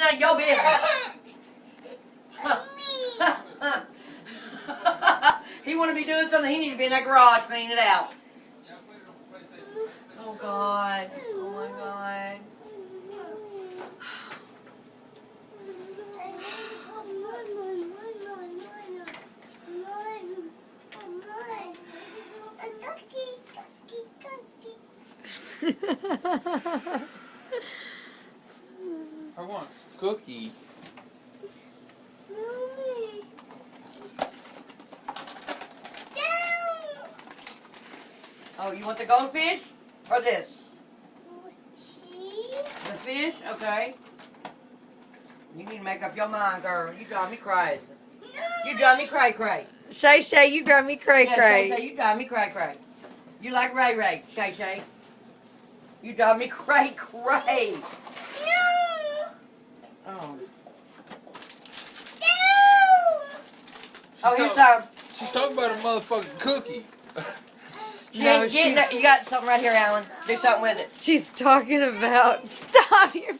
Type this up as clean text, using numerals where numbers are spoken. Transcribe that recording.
none of your business. He want to be doing something. He needs to be in that garage cleaning it out. Oh God. Oh my God. I want cookie. Oh, you want the goldfish or this? The fish? Okay. You need to make up your mind, girl. You drive me crazy. You drive me cray-cray. Shay Shay, you drive me cray Yeah, cray. Shay, you drive me cray-cray. You like Ray Ray, Shay Shay. You drive me cray-cray. Oh. Oh, here's some. She's talking about a motherfucking cookie. No, You got something right here, Alan. Do something with it. she's talking about. Stop your